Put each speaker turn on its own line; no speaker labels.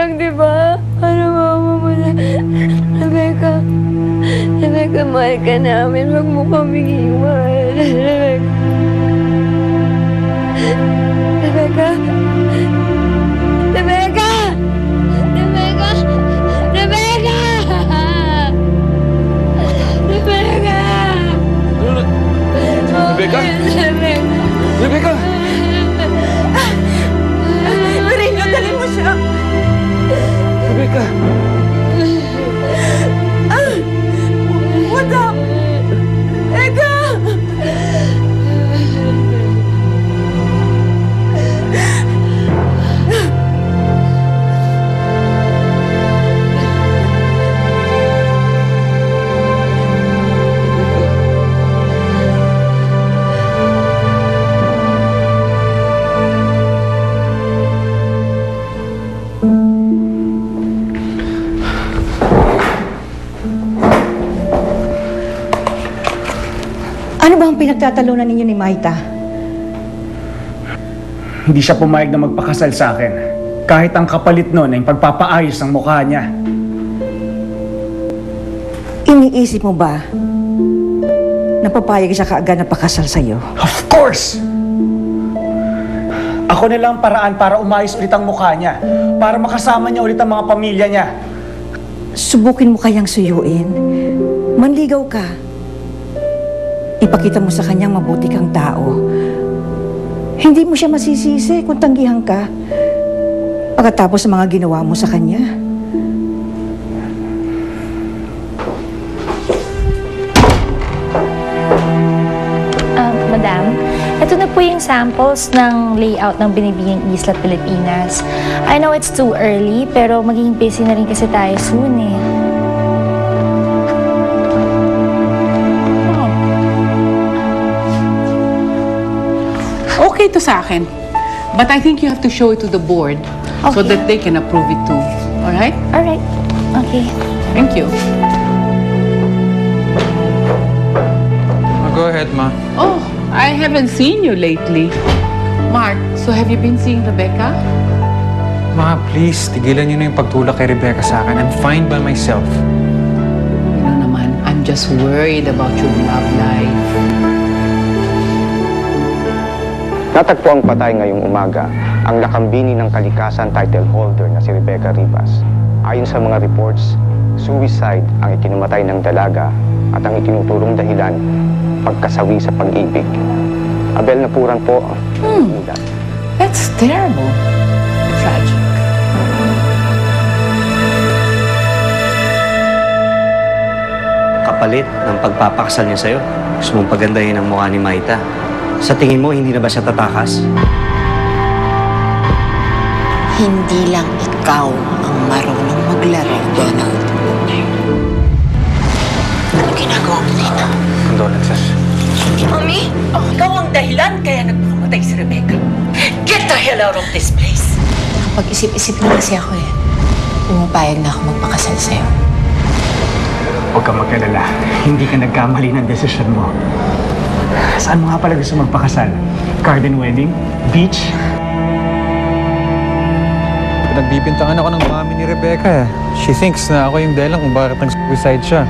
lang, di ba? Ano mama mo na? Rebecca, Rebecca, mahal ka namin. Huwag mo kaming iwan. Rebecca? Rebecca! Rebecca! Rebecca! Rebecca!
Rebecca? Rebecca!
Marinho, dali mo siya!
Rebecca!
What up? Eka!
Ano ba ang pinagtatalunan ninyo ni Maita?
Hindi siya pumayag na magpakasal sa akin. Kahit ang kapalit nun ay pagpapaayos ng mukha niya.
Iniisip mo ba na papayag siya kaagad na pakasal sa'yo?
Of course! Ako na lang ang paraan para umayos ulit ang mukha niya. Para makasama niya ulit ang mga pamilya niya.
Subukin mo kayang suyuin. Manligaw ka. Ipakita mo sa kanyang mabuti kang tao. Hindi mo siya masisisi kung tanggihan ka pagkatapos sa mga ginawa mo sa kanya.
Madam, ito na po yung samples ng layout ng Binibining Isla, Pilipinas. I know it's too early, pero magiging busy na rin kasi tayo soon eh.
Okay to sa akin. But I think you have to show it to the board so
Okay.
that they can approve it too. Alright?
Alright. Okay.
Thank you.
Go ahead, Ma.
Oh, I haven't seen you lately. Mark, so have you been seeing Rebecca?
Ma, please, tigilan niyo na yung pagtulak kay Rebecca sa akin. I'm fine by myself.
You know naman, I'm just worried about your love life.
Natagpuang patay ngayong umaga ang nakambini ng kalikasan title holder na si Rebecca Rivas. Ayon sa mga reports, suicide ang ikinumatay ng dalaga at ang itinuturong dahilan, pagkasawi sa pag-ibig. Abel Napuran po.
That's terrible. Tragic.
Kapalit ng pagpapakasal niya sa'yo. Gusto mong pagandahin ang mukha ni Maita. Sa tingin mo, hindi na ba siya tatakas?
Hindi lang ikaw ang marunong maglaro, Donald. Ano ginagawa mo dito?
Condolences.
Mami, ikaw ang dahilan kaya nagpakamatay si Rebecca. Get the hell out of this place!
Pag-isip-isip na kasi ako eh. Pumapayag na ako magpakasal sa'yo.
Huwag kang mag-alala. Hindi ka nagkamali ng desisyon mo. Saan mo nga pala gusto magpakasal? Garden wedding? Beach?
Pinagbibintangan ako ng mami ni Rebecca. She thinks na ako yung dahilan kung bakit nag-suicide siya.